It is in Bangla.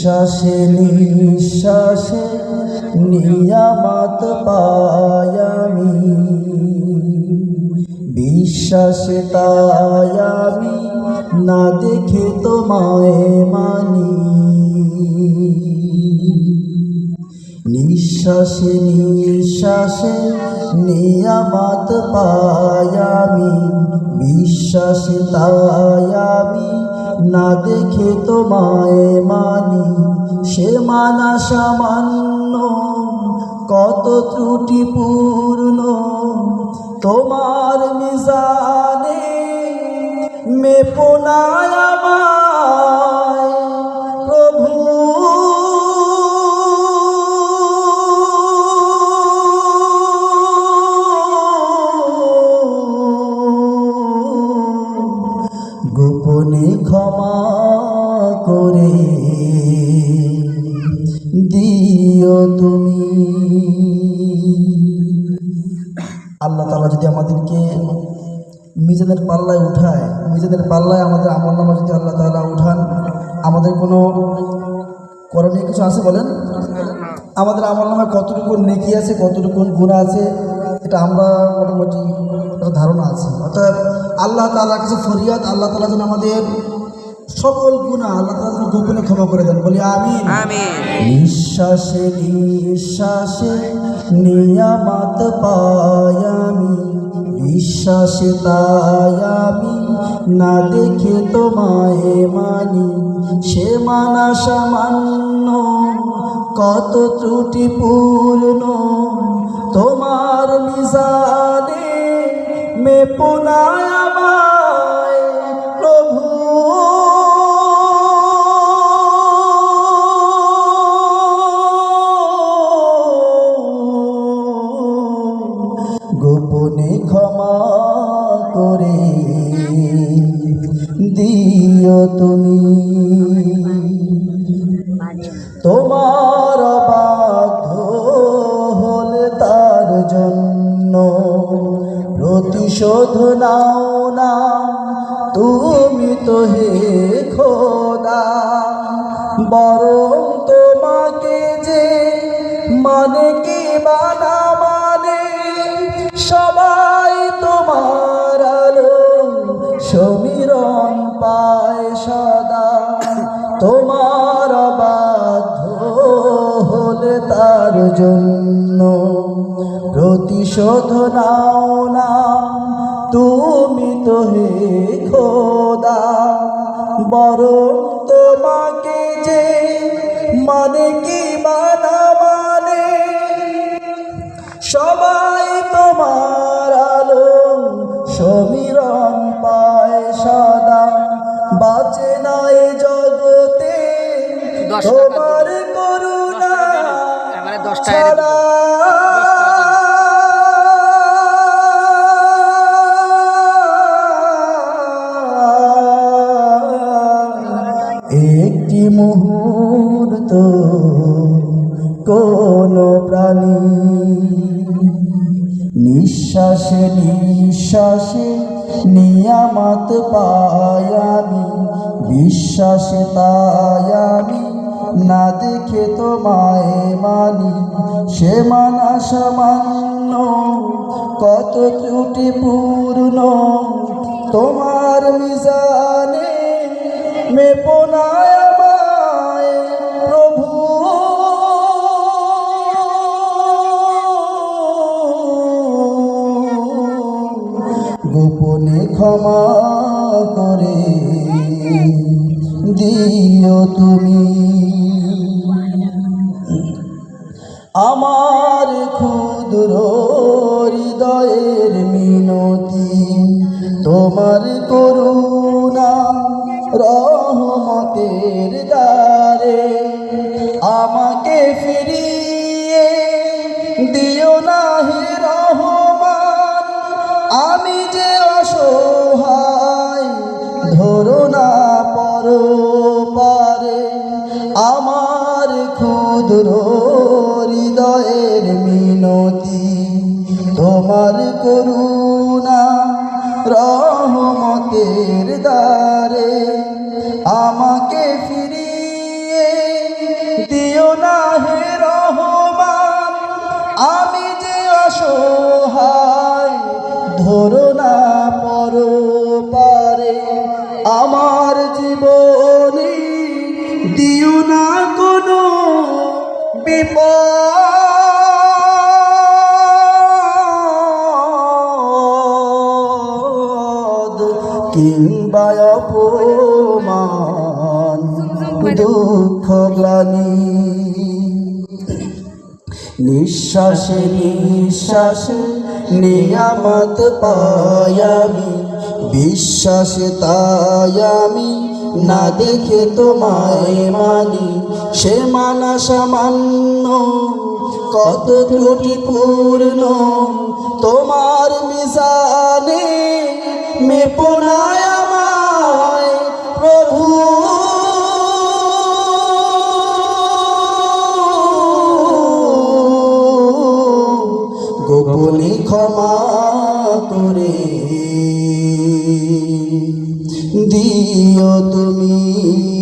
নিঃশ্বাসে নিঃশ্বাসে নিয়ামত পাই আমি, বিশ্বাসে তাই আমি না দেখে তোমায় মানি। নিঃশ্বাসে নিঃশ্বাসে নিয়ামত পাই আমি, বিশ্বাসে তাই আমি না দেখে তোমায় মানি। সে মানা সামান্য কত ত্রুটিপূর্ণ, তোমার মিজানে মেপো না আমায় প্রভু। গোপনে ক্ষমা করে দিও তুমি। আল্লাহ তাআলা যদি আমাদেরকে মিজানের পাল্লায় উঠায়, মিজানের পাল্লায় আমাদের আমলনামা যদি আল্লাহ তাআলা উঠান, আমাদের কোনো করণীয় কিছু আছে বলেন? আমাদের আমলনামায় কতটুকু নেকি আছে, কতটুকু গুনাহ আছে, এটা আমরা মোটামুটি একটা ধারণা আছে। অর্থাৎ আল্লাহ তাআলার কাছে ফরিয়াদ, আল্লাহ তাআলা যেন আমাদের সকল গুনাহ আল্লাহ তাআলা যেন গোপনে ক্ষমা করে দেন, বলি আমিন। নিঃশ্বাসে নিঃশ্বাসে নিয়ামত পাই আমি, বিশ্বাসে তাই আমি না দেখে তোমায় মানি। সে মানা সামান্য কত ত্রুটিপূর্ণ, তোমার মিজানে মেপো না আমায় প্রভু। গোপনে ক্ষমা করে দিও তুমি। তোমার বাধ্য হলে তার জন্য প্রতিশোধ নাও না তুমি তো হে খোদা। বরং তোমাকে যে মানে কি বানা মানে, সবাই তোমার আলো সমীরণ পায় সদা। তোমার বাধ্য হলে তার জন্য প্রতিশোধ নাও না তুমি তো হে খোদা। বরং তোমাকে যে মানে কি বানা মানে, সবাই তোমার আলো সমীরণ পায় সদা। বাঁচে না এ জগতে তোমার করুণা ছাড়া। একটি মুহূর্ত কোন প্রাণী নিঃশ্বাসে নিঃশ্বাসে নিয়ামত পাই আমি, বিশ্বাসে তাই আমি না দেখে তোমায় মানি। সে মানা সামান্য কত ত্রুটিপূর্ণ, তোমার মিজানে মেপো না আমায় প্রভু। গোপনে ক্ষমা করে দিও তুমি। আমার ক্ষুদ্র হৃদয়ের মিনতি, তোমার করুণা রহমতের দ্বারে আমাকে ফিরিয়ে দিও না হে রহমান। আমি যে অসহায় ধরো না পরপারে, আমার ক্ষুদ্র হৃদয়ের মিনতি, তোমার করুণা রহমতের দ্বারে আমাকে ফিরিয়ে বিপদ কিংবা অপমান দুঃখ গ্লানি নিঃশ্বাসে নিঃশ্বাসে নিয়ামত পাই আমি বিশ্বাসে তাই আমি না দেখে তোমায় মানি সে মানা সামান্য কত ত্রুটিপূর্ণ তোমার মিজানে মেপো না আমায় প্রভু গোপনে ক্ষমা করে দিও তুমি।